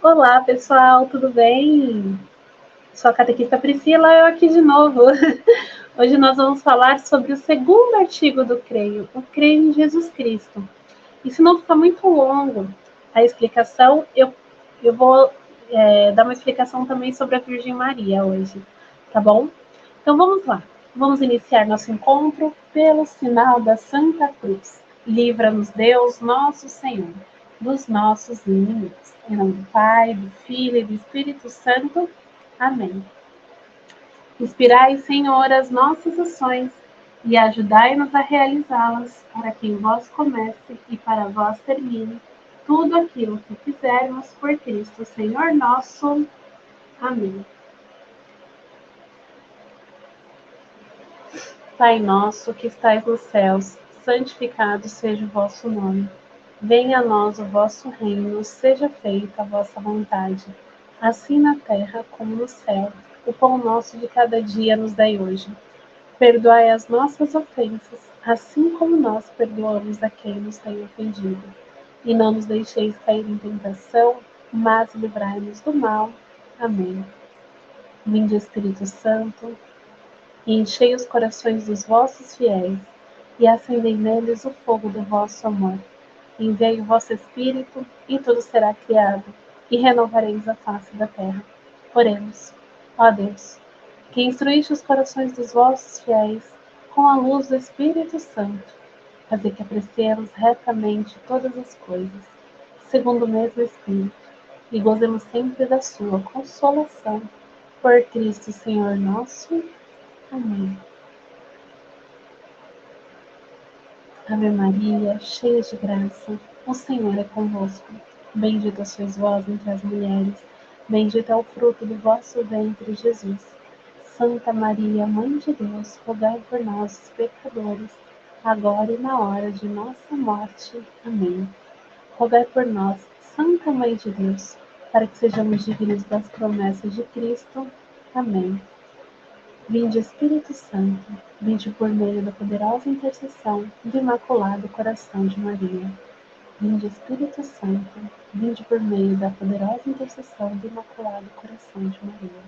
Olá, pessoal, tudo bem? Sou a catequista Priscila, eu aqui de novo. Hoje nós vamos falar sobre o segundo artigo do Creio, o Creio em Jesus Cristo. E se não ficar muito longo a explicação, eu vou dar uma explicação também sobre a Virgem Maria hoje, tá bom? Então vamos lá. Vamos iniciar nosso encontro pelo sinal da Santa Cruz. Livra-nos, Deus, nosso Senhor, dos nossos inimigos. Em nome do Pai, do Filho e do Espírito Santo. Amém. Inspirai, Senhor, as nossas ações e ajudai-nos a realizá-las, para que em vós comece e para vós termine tudo aquilo que fizermos por Cristo, Senhor nosso. Amém. Pai nosso que estais nos céus, santificado seja o vosso nome. Venha a nós o vosso reino, seja feita a vossa vontade, assim na terra como no céu. O pão nosso de cada dia nos dai hoje. Perdoai as nossas ofensas, assim como nós perdoamos a quem nos tem ofendido. E não nos deixeis cair em tentação, mas livrai-nos do mal. Amém. Vinde, Espírito Santo, e enchei os corações dos vossos fiéis, e acendei neles o fogo do vosso amor. Enviai o vosso Espírito, e tudo será criado, e renovareis a face da terra. Oremos. Ó Deus, que instruíste os corações dos vossos fiéis com a luz do Espírito Santo, fazer que apreciemos retamente todas as coisas, segundo o mesmo Espírito, e gozemos sempre da sua consolação. Por Cristo Senhor nosso. Amém. Ave Maria, cheia de graça, o Senhor é convosco. Bendita sois vós entre as mulheres, bendito é o fruto do vosso ventre, Jesus. Santa Maria, Mãe de Deus, rogai por nós, os pecadores, agora e na hora de nossa morte. Amém. Rogai por nós, Santa Mãe de Deus, para que sejamos dignos das promessas de Cristo. Amém. Vinde, Espírito Santo, vinde por meio da poderosa intercessão do Imaculado Coração de Maria. Vinde, Espírito Santo, vinde por meio da poderosa intercessão do Imaculado Coração de Maria.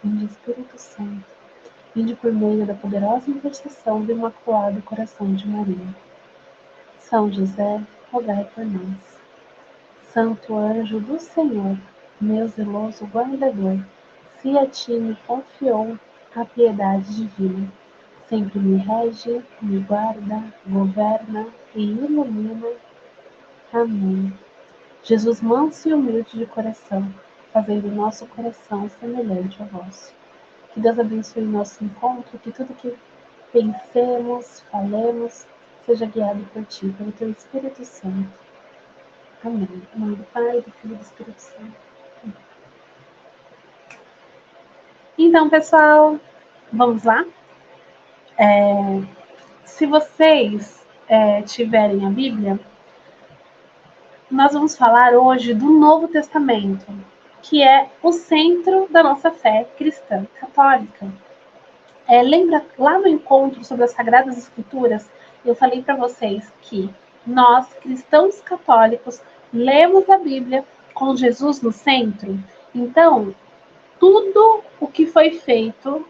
Vinde, Espírito Santo, vinde por meio da poderosa intercessão do Imaculado Coração de Maria. São José, rogai por nós. Santo anjo do Senhor, meu zeloso guardador, se a ti me confiou a piedade divina, sempre me rege, me guarda, governa e ilumina. Amém. Jesus manso e humilde de coração, fazei do nosso coração semelhante ao vosso. Que Deus abençoe nosso encontro, que tudo que pensemos, falemos, seja guiado por ti, pelo teu Espírito Santo. Amém. Em nome do Pai, do Filho e do Espírito Santo. Amém. Então, pessoal, vamos lá? Se vocês tiverem a Bíblia, nós vamos falar hoje do Novo Testamento, que é o centro da nossa fé cristã católica. Lembra lá no encontro sobre as Sagradas Escrituras, eu falei para vocês que nós, cristãos católicos, lemos a Bíblia com Jesus no centro. Então, tudo o que foi feito,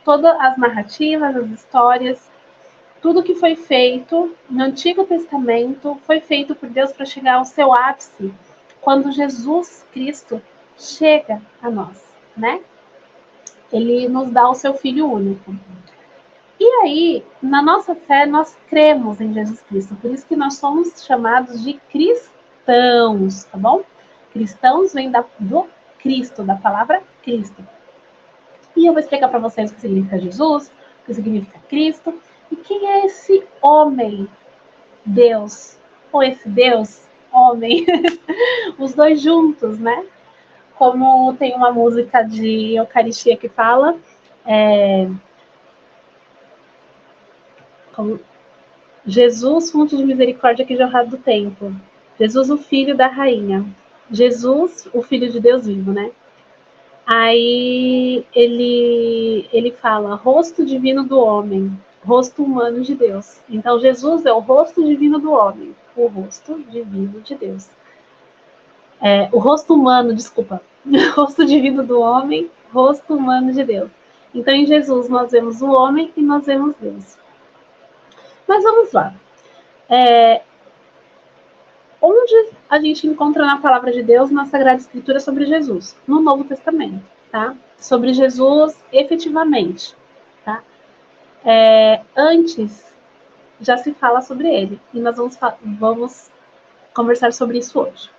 todas as narrativas, as histórias, tudo que foi feito no Antigo Testamento foi feito por Deus para chegar ao seu ápice quando Jesus Cristo chega a nós, né? Ele nos dá o seu Filho único. E aí, na nossa fé, nós cremos em Jesus Cristo. Por isso que nós somos chamados de cristãos, tá bom? Cristãos vem do Cristo, da palavra Cristo. E eu vou explicar para vocês o que significa Jesus, o que significa Cristo, e quem é esse homem, Deus, ou esse Deus, homem, os dois juntos, né? Como tem uma música de Eucaristia que fala, como Jesus, fonte de misericórdia que jorrado do tempo. Jesus, o filho da rainha. Jesus, o filho de Deus vivo, né? Aí ele fala, rosto divino do homem, rosto humano de Deus. Então, Jesus é o rosto divino do homem, o rosto divino de Deus. O rosto humano, desculpa, rosto divino do homem, rosto humano de Deus. Então, em Jesus, nós vemos o homem e nós vemos Deus. Mas vamos lá. Onde a gente encontra na palavra de Deus, na Sagrada Escritura, sobre Jesus? No Novo Testamento, tá? Sobre Jesus efetivamente, tá? Antes, já se fala sobre ele. E nós vamos conversar sobre isso hoje.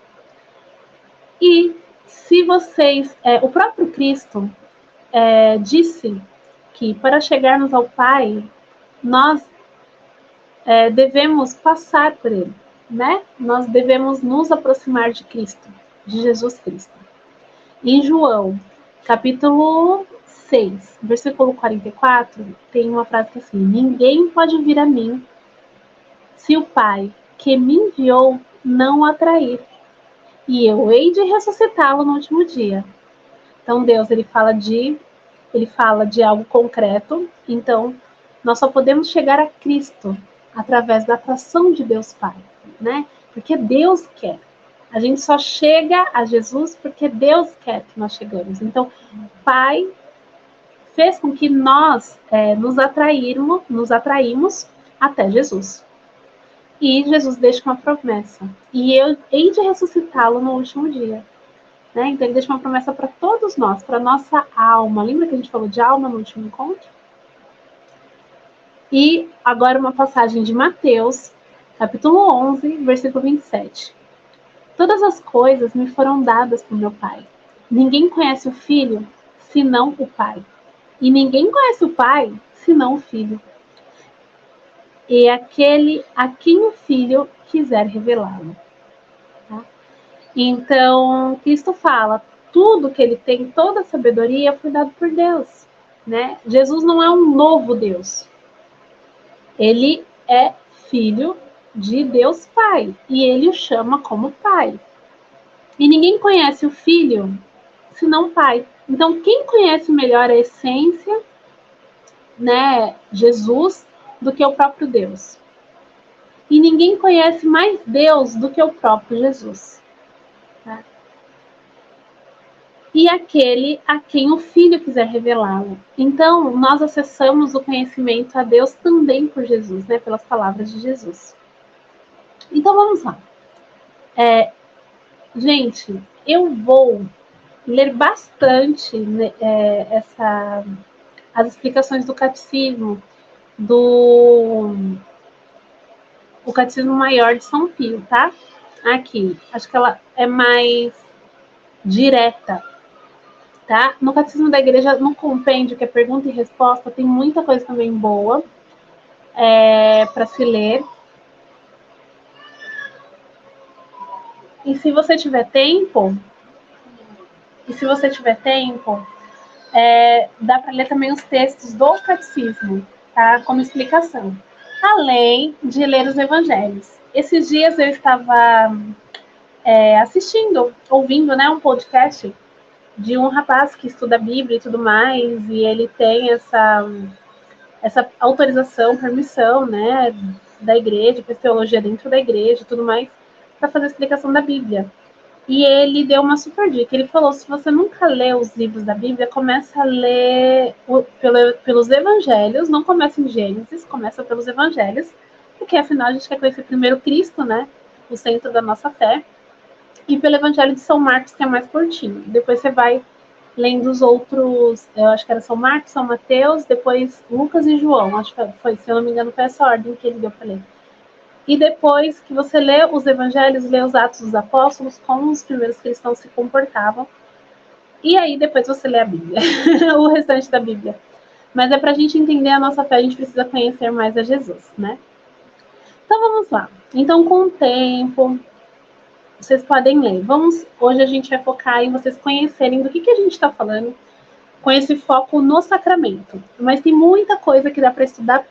E se vocês... o próprio Cristo disse que para chegarmos ao Pai, nós devemos passar por ele, né? Nós devemos nos aproximar de Cristo, de Jesus Cristo. Em João, capítulo 6, versículo 44, tem uma frase que é assim: ninguém pode vir a mim se o Pai que me enviou não o atrair, e eu hei de ressuscitá-lo no último dia. Então Deus, ele fala de algo concreto. Então nós só podemos chegar a Cristo através da atração de Deus Pai, né? Porque Deus quer. A gente só chega a Jesus porque Deus quer que nós chegamos. Então, o Pai fez com que nós nos atraímos até Jesus. E Jesus deixa uma promessa. E eu hei de ressuscitá-lo no último dia. Né? Então, ele deixa uma promessa para todos nós, para nossa alma. Lembra que a gente falou de alma no último encontro? E agora uma passagem de Mateus, capítulo 11, versículo 27. Todas as coisas me foram dadas por meu Pai. Ninguém conhece o Filho, senão o Pai. E ninguém conhece o Pai, senão o Filho. E aquele a quem o Filho quiser revelá-lo. Tá? Então, Cristo fala, tudo que ele tem, toda a sabedoria foi dado por Deus. Né? Jesus não é um novo Deus. Ele é filho de Deus Pai. E ele o chama como Pai. E ninguém conhece o Filho senão o Pai. Então, quem conhece melhor a essência, né, Jesus, do que o próprio Deus? E ninguém conhece mais Deus do que o próprio Jesus. Tá? E aquele a quem o Filho quiser revelá-lo. Então, nós acessamos o conhecimento a Deus também por Jesus, né, pelas palavras de Jesus. Então, vamos lá. Gente, eu vou ler bastante, né, as explicações do catecismo, o Catecismo Maior de São Pio, tá? Aqui, acho que ela é mais direta, tá? No Catecismo da Igreja, no compêndio, que é pergunta e resposta, tem muita coisa também boa para se ler. E se você tiver tempo, dá para ler também os textos do Catecismo, tá? Como explicação. Além de ler os evangelhos. Esses dias eu estava ouvindo, né, um podcast de um rapaz que estuda a Bíblia e tudo mais, e ele tem essa autorização, permissão, né, da igreja, fez teologia dentro da igreja e tudo mais, para fazer a explicação da Bíblia. E ele deu uma super dica. Ele falou, se você nunca leu os livros da Bíblia, começa a ler pelos evangelhos, não começa em Gênesis, começa pelos evangelhos, porque afinal a gente quer conhecer primeiro Cristo, né, o centro da nossa fé, e pelo evangelho de São Marcos, que é mais curtinho. Depois você vai lendo os outros, eu acho que era São Marcos, São Mateus, depois Lucas e João, acho que foi, se eu não me engano, foi essa ordem que ele deu para ler. E depois que você lê os evangelhos, lê os Atos dos Apóstolos, como os primeiros cristãos se comportavam, e aí depois você lê a Bíblia, o restante da Bíblia. Mas é para a gente entender a nossa fé, a gente precisa conhecer mais a Jesus, né? Então vamos lá. Então, com o tempo, vocês podem ler. Hoje a gente vai focar em vocês conhecerem do que a gente está falando, com esse foco no sacramento. Mas tem muita coisa que dá para estudar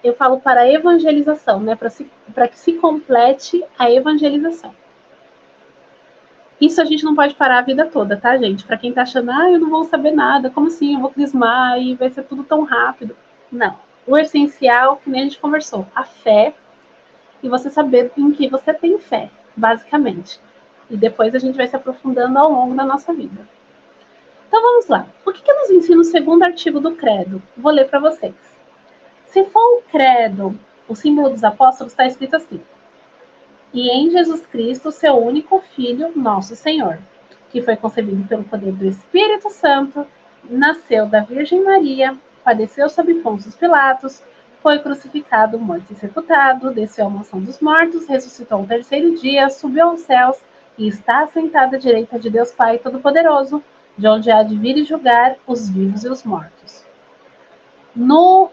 eu falo para a evangelização, né? Para que se complete a evangelização. Isso a gente não pode parar a vida toda, tá, gente? Para quem tá achando, eu não vou saber nada, como assim? Eu vou crismar e vai ser tudo tão rápido. Não. O essencial, que nem a gente conversou, a fé e você saber em que você tem fé, basicamente. E depois a gente vai se aprofundando ao longo da nossa vida. Então vamos lá. O que nos ensina o segundo artigo do credo? Vou ler para vocês. Se for o credo, o símbolo dos apóstolos, está escrito assim: e em Jesus Cristo, seu único Filho, nosso Senhor, que foi concebido pelo poder do Espírito Santo, nasceu da Virgem Maria, padeceu sob Pôncio Pilatos, foi crucificado, morto e sepultado, desceu à mansão dos mortos, ressuscitou ao terceiro dia, subiu aos céus e está assentado à direita de Deus Pai Todo-Poderoso, de onde há de vir e julgar os vivos e os mortos. No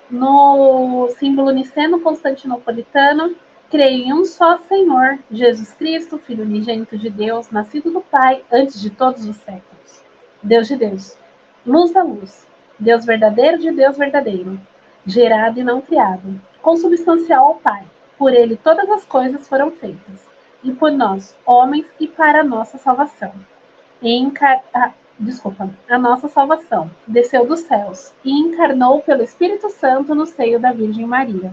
símbolo niceno-constantinopolitano, creio em um só Senhor, Jesus Cristo, Filho unigênito de Deus, nascido do Pai antes de todos os séculos. Deus de Deus, luz da luz, Deus verdadeiro de Deus verdadeiro, gerado e não criado, consubstancial ao Pai. Por ele todas as coisas foram feitas, e por nós, homens, e para a nossa salvação. A nossa salvação, desceu dos céus e encarnou pelo Espírito Santo no seio da Virgem Maria.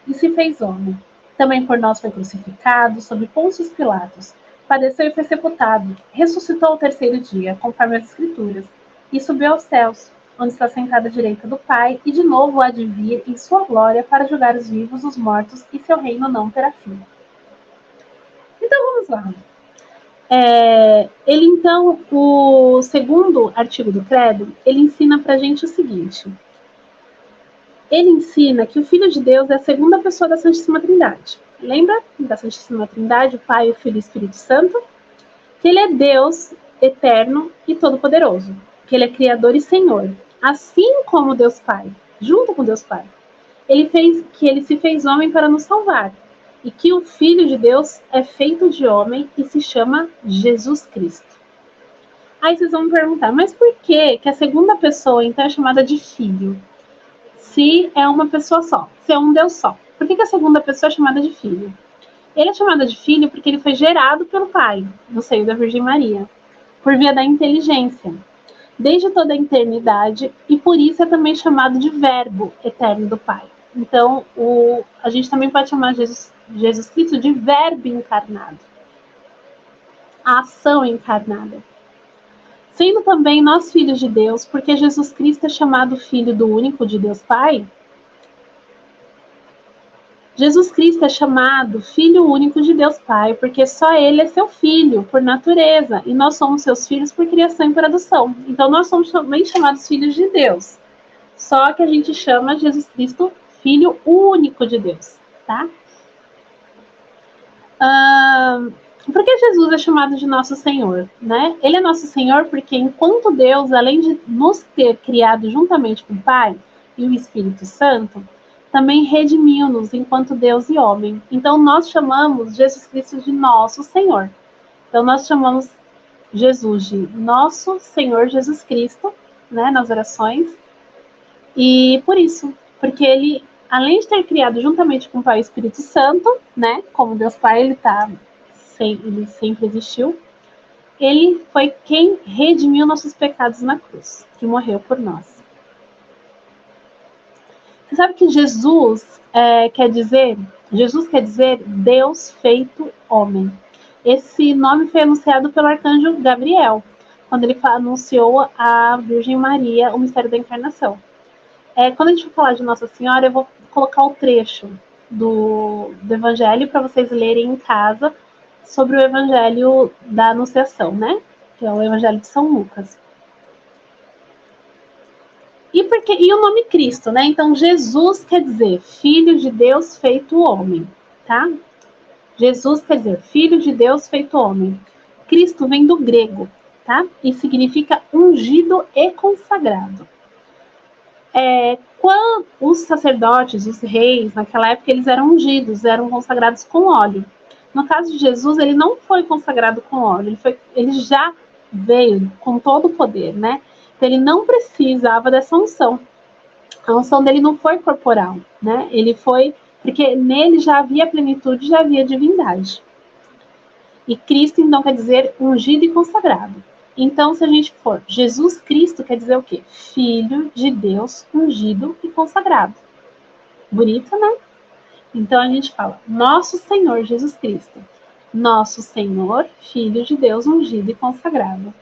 E se fez homem. Também por nós foi crucificado, sob Pôncio Pilatos. Padeceu e foi sepultado. Ressuscitou ao terceiro dia, conforme as Escrituras. E subiu aos céus, onde está sentado à direita do Pai, e de novo há de vir em sua glória para julgar os vivos, os mortos, e seu reino não terá fim. Então vamos lá. Então, o segundo artigo do credo, ele ensina para a gente o seguinte. Ele ensina que o Filho de Deus é a segunda pessoa da Santíssima Trindade. Lembra da Santíssima Trindade, o Pai, o Filho e o Espírito Santo? Que ele é Deus eterno e todo-poderoso. Que ele é Criador e Senhor. Assim como Deus Pai, junto com Deus Pai. Ele se fez homem para nos salvar. E que o Filho de Deus é feito de homem e se chama Jesus Cristo. Aí vocês vão me perguntar, mas por que a segunda pessoa então é chamada de Filho? Se é uma pessoa só, se é um Deus só. Por que a segunda pessoa é chamada de Filho? Ele é chamado de Filho porque ele foi gerado pelo Pai, no seio da Virgem Maria, por via da inteligência, desde toda a eternidade, e por isso é também chamado de Verbo eterno do Pai. Então, a gente também pode chamar Jesus Cristo de Verbo encarnado, a ação encarnada. Sendo também nós filhos de Deus, porque Jesus Cristo é chamado Filho do único de Deus Pai. Jesus Cristo é chamado Filho único de Deus Pai, porque só Ele é seu Filho, por natureza, e nós somos seus filhos por criação e por adoção. Então, nós somos também chamados filhos de Deus. Só que a gente chama Jesus Cristo Filho único de Deus, tá? Por que Jesus é chamado de nosso Senhor, né? Ele é nosso Senhor porque enquanto Deus, além de nos ter criado juntamente com o Pai e o Espírito Santo, também redimiu-nos enquanto Deus e homem. Então nós chamamos Jesus Cristo de nosso Senhor. Então nós chamamos Jesus de nosso Senhor Jesus Cristo, né, nas orações. E por isso, porque ele, além de ter criado juntamente com o Pai e o Espírito Santo, né, como Deus Pai, ele sempre existiu, ele foi quem redimiu nossos pecados na cruz, que morreu por nós. Você sabe que Jesus quer dizer Deus feito homem. Esse nome foi anunciado pelo arcanjo Gabriel, quando ele anunciou à Virgem Maria o mistério da encarnação. Quando a gente for falar de Nossa Senhora, eu vou colocar o trecho do Evangelho para vocês lerem em casa sobre o Evangelho da Anunciação, né? Que é o Evangelho de São Lucas. E o nome Cristo, né? Então, Jesus quer dizer Filho de Deus feito homem, tá? Jesus quer dizer Filho de Deus feito homem. Cristo vem do grego, tá? E significa ungido e consagrado. Quando os sacerdotes, os reis, naquela época, eles eram ungidos, eram consagrados com óleo. No caso de Jesus, ele não foi consagrado com óleo, ele já veio com todo o poder, né? Então, ele não precisava dessa unção. A unção dele não foi corporal, né? Ele foi, porque nele já havia plenitude, já havia divindade. E Cristo, então, quer dizer ungido e consagrado. Então, se a gente for, Jesus Cristo quer dizer o quê? Filho de Deus, ungido e consagrado. Bonito, né? Então, a gente fala, nosso Senhor Jesus Cristo, Nosso Senhor, Filho de Deus ungido e consagrado.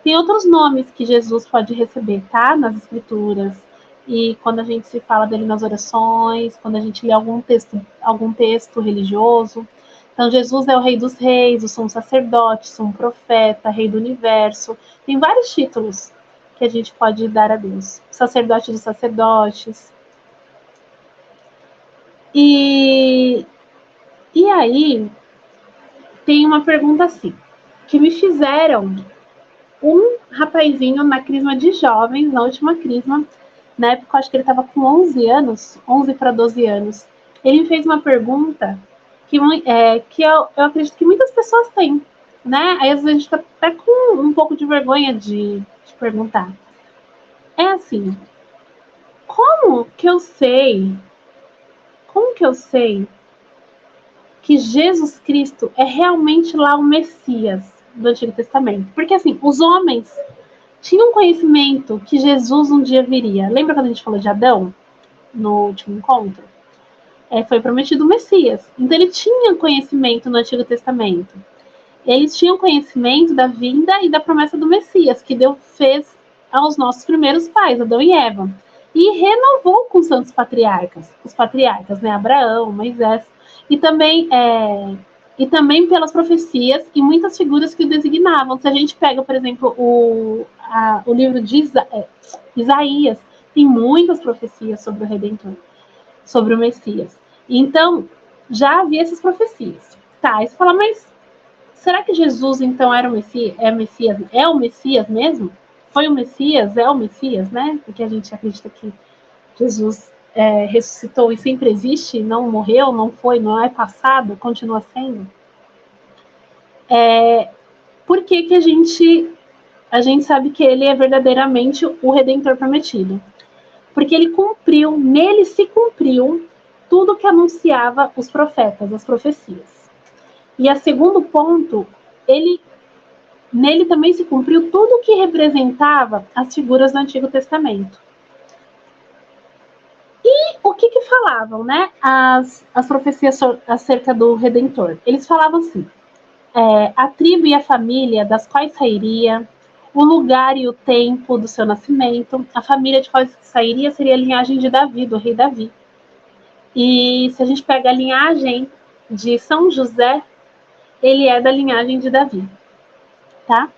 Tem outros nomes que Jesus pode receber, tá? Nas Escrituras. E quando a gente se fala dele nas orações, quando a gente lê algum texto religioso. Então, Jesus é o Rei dos Reis, o sumo sacerdote, sumo profeta, Rei do Universo. Tem vários títulos que a gente pode dar a Deus. Sacerdote dos sacerdotes. E aí, tem uma pergunta assim, que me fizeram um rapazinho na crisma de jovens, na última crisma, na época eu acho que ele estava com 11 anos, 11 para 12 anos. Ele me fez uma pergunta que eu acredito que muitas pessoas têm, né? Aí às vezes a gente fica até com um pouco de vergonha de perguntar. É assim, como que eu sei que Jesus Cristo é realmente lá o Messias do Antigo Testamento? Porque assim, os homens tinham conhecimento que Jesus um dia viria. Lembra quando a gente falou de Adão no último encontro? Foi prometido o Messias. Então ele tinha conhecimento no Antigo Testamento. Eles tinham conhecimento da vinda e da promessa do Messias, que Deus fez aos nossos primeiros pais, Adão e Eva. E renovou com os santos patriarcas. Os patriarcas, né? Abraão, Moisés. E também pelas profecias e muitas figuras que o designavam. Se a gente pega, por exemplo, o livro de Isaías, tem muitas profecias sobre o Redentor, sobre o Messias. Então, já havia essas profecias. Tá, aí você fala, mas será que Jesus, então, era o Messias? É o Messias mesmo? Foi o Messias? É o Messias, né? Porque a gente acredita que Jesus ressuscitou e sempre existe, não morreu, não foi, não é passado, continua sendo. Por que a gente sabe que ele é verdadeiramente o Redentor prometido? Porque nele se cumpriu tudo que anunciava os profetas, as profecias. E a segundo ponto, nele também se cumpriu tudo que representava as figuras do Antigo Testamento. E o que falavam, né? As profecias acerca do Redentor. Eles falavam assim, a tribo e a família das quais sairia, o lugar e o tempo do seu nascimento, a família de qual sairia seria a linhagem de Davi, do rei Davi. E se a gente pega a linhagem de São José, ele é da linhagem de Davi, tá?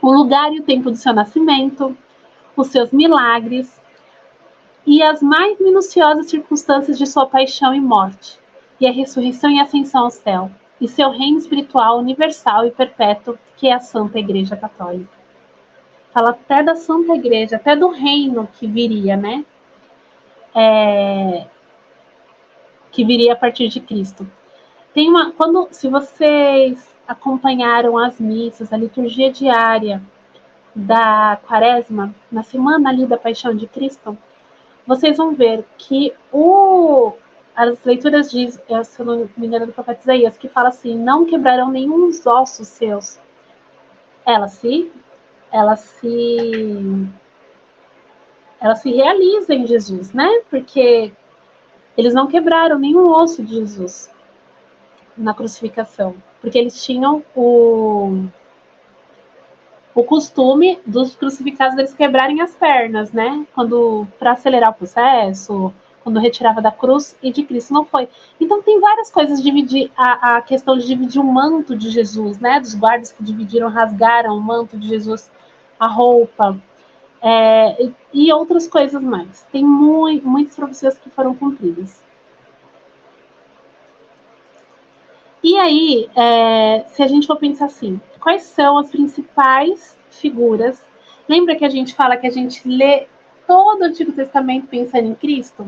O lugar e o tempo do seu nascimento, os seus milagres e as mais minuciosas circunstâncias de sua paixão e morte, e a ressurreição e ascensão ao céu, e seu reino espiritual universal e perpétuo, que é a Santa Igreja Católica. Fala até da Santa Igreja, até do reino que viria, né? Que viria a partir de Cristo. Se vocês acompanharam as missas, a liturgia diária da Quaresma, na semana ali da Paixão de Cristo, vocês vão ver que as leituras se eu não me engano, do profeta Isaías, que fala assim, não quebrarão nenhum dos ossos seus. Ela se realiza em Jesus, né? Porque eles não quebraram nenhum osso de Jesus na crucificação, porque eles tinham o costume dos crucificados eles quebrarem as pernas, né? Para acelerar o processo, quando retirava da cruz, e de Cristo não foi. Então tem várias coisas, a questão de dividir o manto de Jesus, né? Dos guardas que dividiram, rasgaram o manto de Jesus, a roupa, e outras coisas mais. Tem muitas profecias que foram cumpridas. E aí, se a gente for pensar assim, quais são as principais figuras? Lembra que a gente fala que a gente lê todo o Antigo Testamento pensando em Cristo?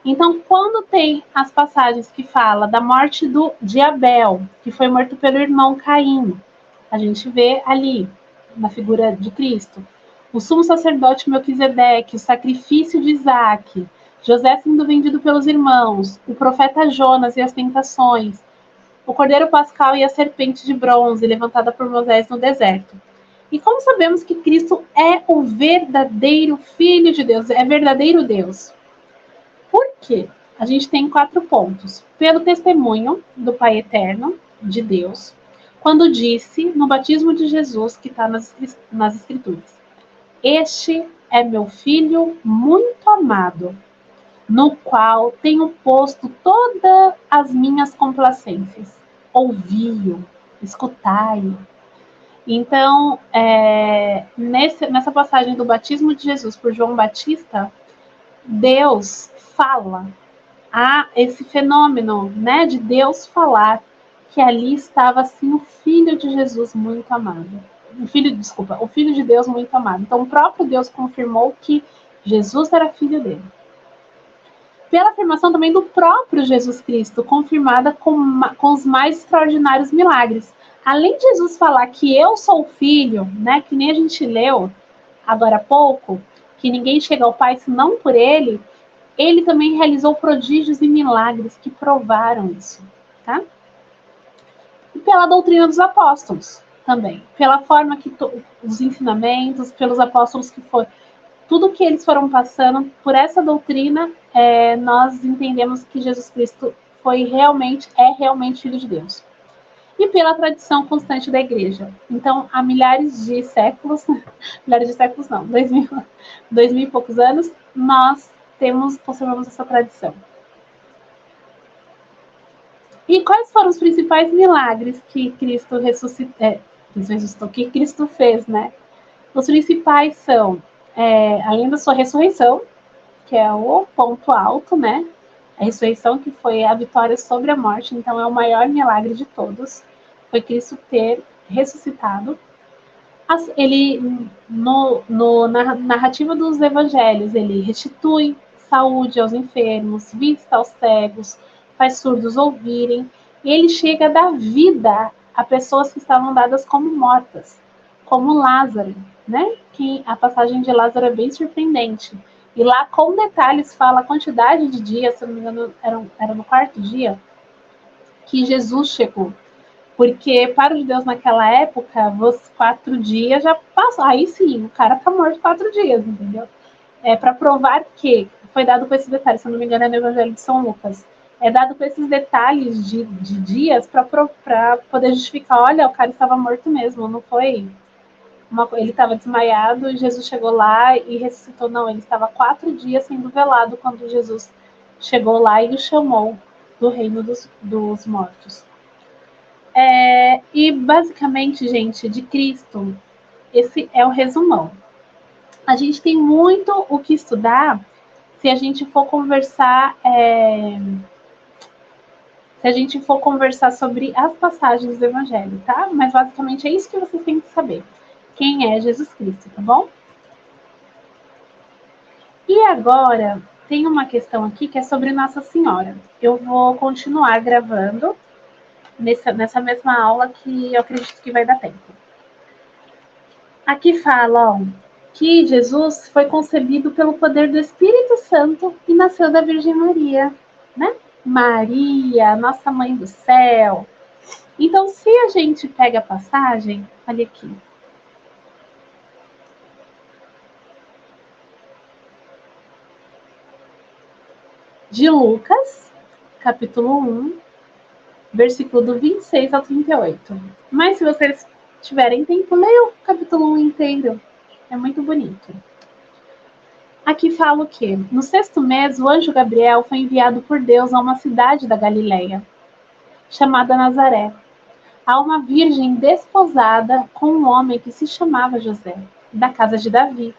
Então, quando tem as passagens que fala da morte de Abel, que foi morto pelo irmão Caim, a gente vê ali, na figura de Cristo. O sumo sacerdote Melquisedeque, o sacrifício de Isaac, José sendo vendido pelos irmãos, o profeta Jonas e as tentações, o cordeiro pascal e a serpente de bronze levantada por Moisés no deserto. E como sabemos que Cristo é o verdadeiro Filho de Deus, é verdadeiro Deus? Por quê? A gente tem 4 pontos. Pelo testemunho do Pai Eterno, de Deus, quando disse no batismo de Jesus, que está nas Escrituras: Este é meu filho muito amado, no qual tenho posto todas as minhas complacências. Ouvi-o, escutai-o. Então, nessa passagem do batismo de Jesus por João Batista, Deus fala. Há esse fenômeno, né, de Deus falar que ali estava assim o filho de Jesus muito amado. O filho de Deus muito amado. Então o próprio Deus confirmou que Jesus era filho dele. Pela afirmação também do próprio Jesus Cristo, confirmada com os mais extraordinários milagres. Além de Jesus falar que eu sou o filho, né, que nem a gente leu agora há pouco, que ninguém chega ao Pai senão por ele, ele também realizou prodígios e milagres que provaram isso, tá? E pela doutrina dos apóstolos também, pela forma que os ensinamentos, pelos apóstolos que foram, tudo que eles foram passando por essa doutrina, nós entendemos que Jesus Cristo é realmente Filho de Deus. E pela tradição constante da Igreja. Então, há milhares de séculos não, 2000 e poucos anos, nós conservamos essa tradição. E quais foram os principais milagres que Cristo que Cristo fez, né? Os principais são, além da sua ressurreição, que é o ponto alto, né? A ressurreição que foi a vitória sobre a morte, então é o maior milagre de todos, foi Cristo ter ressuscitado. Ele, na narrativa dos evangelhos, ele restitui saúde aos enfermos, vista aos cegos, faz surdos ouvirem, e ele chega a dar vida a pessoas que estavam dadas como mortas, como Lázaro, né? Que a passagem de Lázaro é bem surpreendente. E lá, com detalhes, fala a quantidade de dias, se não me engano, era no quarto dia, que Jesus chegou. Porque para os judeus naquela época, os 4 dias já passam. Aí sim, o cara tá morto 4 dias, entendeu? Para provar que foi dado com esses detalhes, se não me engano, é no Evangelho de São Lucas. É dado com esses detalhes de dias para poder justificar: olha, o cara estava morto mesmo, não foi. Ele estava desmaiado e Jesus chegou lá e ressuscitou. Não, ele estava 4 dias sendo velado quando Jesus chegou lá e o chamou do reino dos mortos. E basicamente, gente, de Cristo, esse é o resumão. A gente tem muito o que estudar se a gente for conversar, sobre as passagens do Evangelho, tá? Mas basicamente é isso que vocês têm que saber. Quem é Jesus Cristo, tá bom? E agora tem uma questão aqui que é sobre Nossa Senhora. Eu vou continuar gravando nessa mesma aula, que eu acredito que vai dar tempo. Aqui fala, ó, que Jesus foi concebido pelo poder do Espírito Santo e nasceu da Virgem Maria, né? Maria, nossa mãe do céu. Então, se a gente pega a passagem, olha aqui. De Lucas, capítulo 1, versículo do 26 ao 38. Mas se vocês tiverem tempo, leiam o capítulo 1 inteiro. É muito bonito. Aqui fala o quê? No 6º mês, o anjo Gabriel foi enviado por Deus a uma cidade da Galileia, chamada Nazaré, a uma virgem desposada com um homem que se chamava José, da casa de Davi.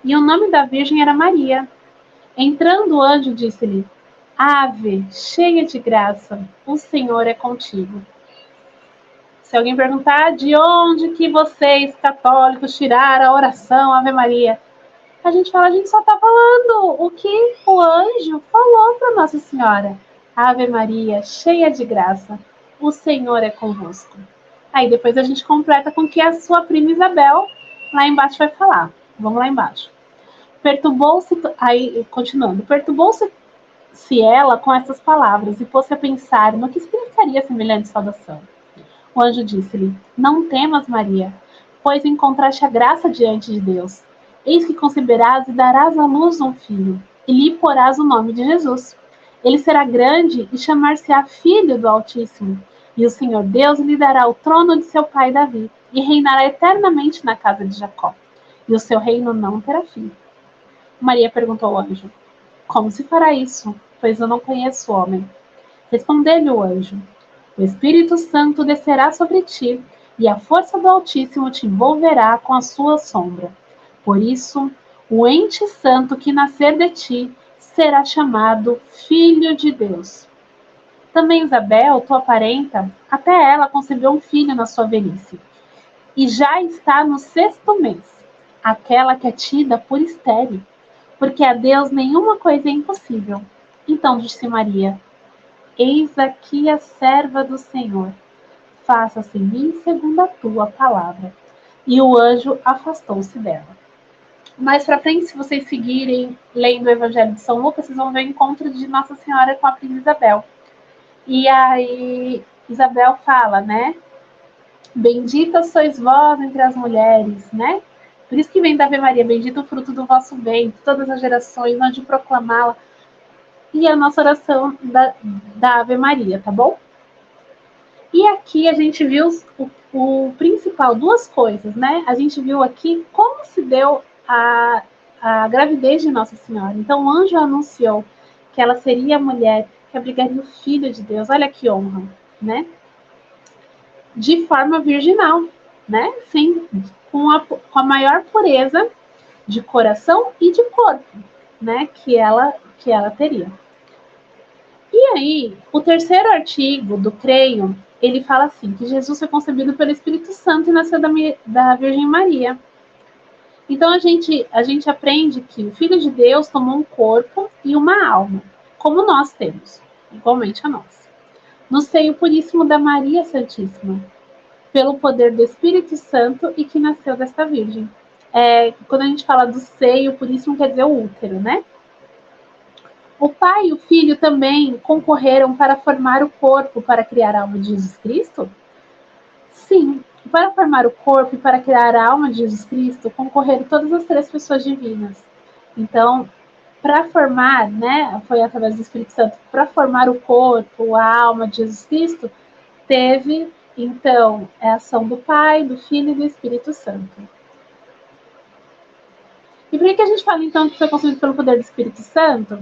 E o nome da virgem era Maria. Entrando o anjo, disse-lhe: Ave, cheia de graça, o Senhor é contigo. Se alguém perguntar de onde que vocês, católicos, tiraram a oração Ave Maria, a gente só está falando o que o anjo falou para Nossa Senhora. Ave Maria, cheia de graça, o Senhor é convosco. Aí depois a gente completa com que a sua prima Isabel, lá embaixo, vai falar. Vamos lá embaixo. Perturbou-se ela com essas palavras e pôs-se a pensar no que significaria semelhante saudação. O anjo disse-lhe: Não temas, Maria, pois encontraste a graça diante de Deus. Eis que conceberás e darás à luz um filho, e lhe porás o nome de Jesus. Ele será grande e chamar-se-á Filho do Altíssimo, E o Senhor Deus lhe dará o trono de seu pai Davi, e reinará eternamente na casa de Jacó, e o seu reino não terá fim. Maria perguntou ao anjo: Como se fará isso? Pois eu não conheço o homem. Respondeu-lhe o anjo: O Espírito Santo descerá sobre ti, e a força do Altíssimo te envolverá com a sua sombra. Por isso, o ente santo que nascer de ti será chamado Filho de Deus. Também Isabel, tua parenta, até ela concebeu um filho na sua velhice, e já está no 6º mês, aquela que é tida por estéril, porque a Deus nenhuma coisa é impossível. Então disse Maria: Eis aqui a serva do Senhor, faça-se em mim segundo a tua palavra. E o anjo afastou-se dela. Mais para frente, se vocês seguirem lendo o Evangelho de São Lucas, vocês vão ver o encontro de Nossa Senhora com a prima Isabel. E aí Isabel fala, né? Bendita sois vós entre as mulheres, né? Por isso que vem da Ave Maria, bendito o fruto do vosso ventre, todas as gerações, onde proclamá-la. E a nossa oração da Ave Maria, tá bom? E aqui a gente viu o principal, duas coisas, né? A gente viu aqui como se deu a gravidez de Nossa Senhora. Então o anjo anunciou que ela seria a mulher que abrigaria o Filho de Deus. Olha que honra, né? De forma virginal, né? Sim, com a maior pureza de coração e de corpo, né? Que ela teria. E aí, o terceiro artigo do Creio, ele fala assim, que Jesus foi concebido pelo Espírito Santo e nasceu da Virgem Maria. Então a gente aprende que o Filho de Deus tomou um corpo e uma alma, como nós temos, igualmente a nós. No seio puríssimo da Maria Santíssima, pelo poder do Espírito Santo e que nasceu desta Virgem. Quando a gente fala do seio puríssimo, quer dizer o útero, né? O Pai e o Filho também concorreram para formar o corpo para criar a alma de Jesus Cristo? Sim, para formar o corpo e para criar a alma de Jesus Cristo, concorreram todas as três pessoas divinas. Então, para formar, né, foi através do Espírito Santo, para formar o corpo, a alma de Jesus Cristo, teve, então, a ação do Pai, do Filho e do Espírito Santo. E por que a gente fala, então, que foi concebido pelo poder do Espírito Santo?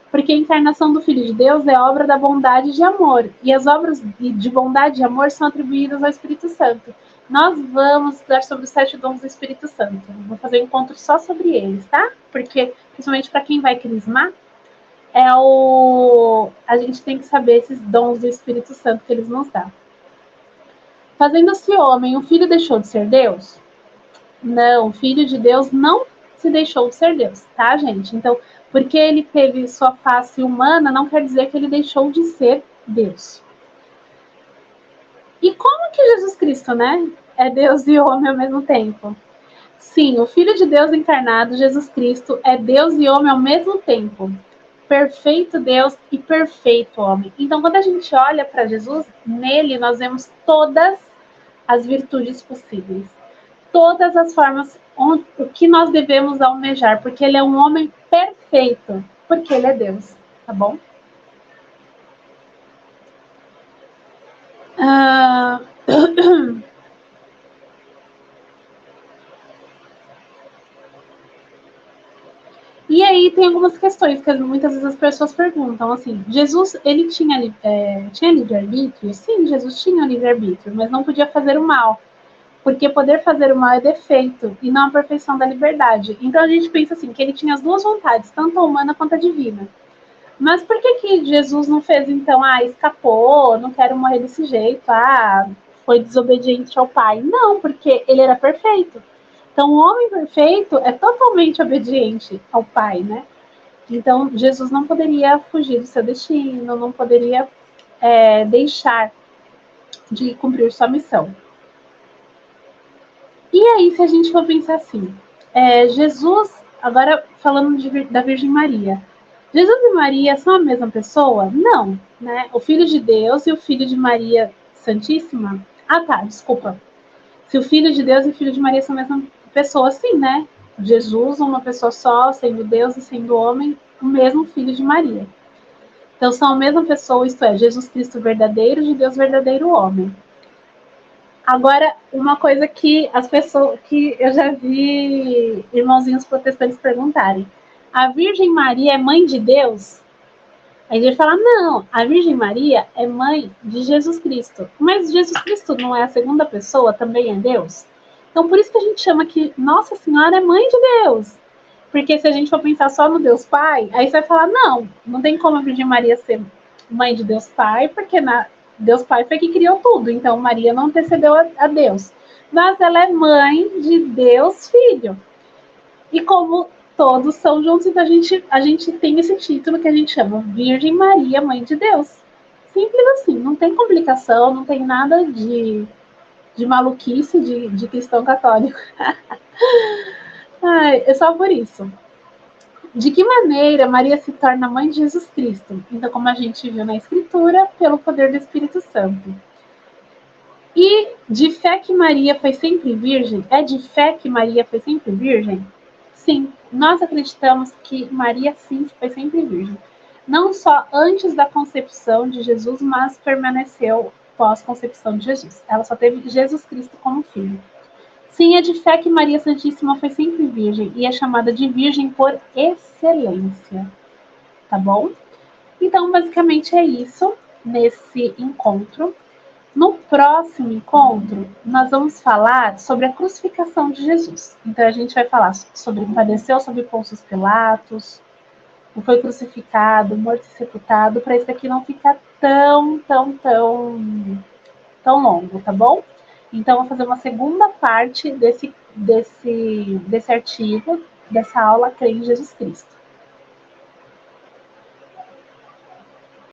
Porque a encarnação do Filho de Deus é obra da bondade e de amor. E as obras de bondade e amor são atribuídas ao Espírito Santo. Nós vamos estudar sobre os 7 dons do Espírito Santo. Vou fazer um encontro só sobre eles, tá? Porque, principalmente para quem vai crismar, a gente tem que saber esses dons do Espírito Santo que eles nos dão. Fazendo-se homem, o Filho deixou de ser Deus? Não, o Filho de Deus não se deixou de ser Deus, tá, gente? Então, porque ele teve sua face humana, não quer dizer que ele deixou de ser Deus. E como que Jesus Cristo, né, é Deus e homem ao mesmo tempo? Sim, o Filho de Deus encarnado, Jesus Cristo, é Deus e homem ao mesmo tempo. Perfeito Deus e perfeito homem. Então, quando a gente olha para Jesus, nele nós vemos todas as virtudes possíveis. Todas as formas, o que nós devemos almejar, porque ele é um homem perfeito, porque ele é Deus, tá bom? E aí tem algumas questões que muitas vezes as pessoas perguntam, assim, Jesus, ele tinha livre-arbítrio? Sim, Jesus tinha livre-arbítrio, mas não podia fazer o mal. Porque poder fazer o mal é defeito e não a perfeição da liberdade. Então a gente pensa assim, que ele tinha as duas vontades, tanto a humana quanto a divina. Mas por que Jesus não fez então, escapou, não quero morrer desse jeito, foi desobediente ao pai? Não, porque ele era perfeito. Então o homem perfeito é totalmente obediente ao pai, né? Então Jesus não poderia fugir do seu destino, não poderia deixar de cumprir sua missão. E aí, se a gente for pensar assim, Jesus, agora falando da Virgem Maria, Jesus e Maria são a mesma pessoa? Não, né? O Filho de Deus e o Filho de Maria Santíssima. Desculpa. Se o Filho de Deus e o Filho de Maria são a mesma pessoa, sim, né? Jesus, uma pessoa só, sendo Deus e sendo homem, o mesmo Filho de Maria. Então são a mesma pessoa, isto é, Jesus Cristo verdadeiro, de Deus verdadeiro homem. Agora, uma coisa que as pessoas, que eu já vi irmãozinhos protestantes perguntarem: a Virgem Maria é mãe de Deus? Aí a gente fala: não, a Virgem Maria é mãe de Jesus Cristo. Mas Jesus Cristo não é a segunda pessoa, também é Deus? Então, por isso que a gente chama que Nossa Senhora é mãe de Deus. Porque se a gente for pensar só no Deus Pai, aí você vai falar: não, não tem como a Virgem Maria ser mãe de Deus Pai, porque Deus Pai foi que criou tudo, então Maria não antecedeu a Deus. Mas ela é mãe de Deus Filho. E como todos são juntos, então a gente tem esse título que a gente chama Virgem Maria, Mãe de Deus. Simples assim, não tem complicação, não tem nada de maluquice de cristão católico. Ai, é só por isso. De que maneira Maria se torna mãe de Jesus Cristo? Então, como a gente viu na Escritura, pelo poder do Espírito Santo. E de fé que Maria foi sempre virgem? É de fé que Maria foi sempre virgem? Sim, nós acreditamos que Maria sim foi sempre virgem. Não só antes da concepção de Jesus, mas permaneceu pós-concepção de Jesus. Ela só teve Jesus Cristo como filho. Sim, é de fé que Maria Santíssima foi sempre virgem e é chamada de virgem por excelência. Tá bom? Então, basicamente é isso nesse encontro. No próximo encontro, nós vamos falar sobre a crucificação de Jesus. Então, a gente vai falar sobre padeceu sob Pôncio Pilatos, foi crucificado, morto e sepultado, para isso aqui não ficar tão longo, tá bom? Então, vou fazer uma segunda parte desse artigo, dessa aula Crer em Jesus Cristo.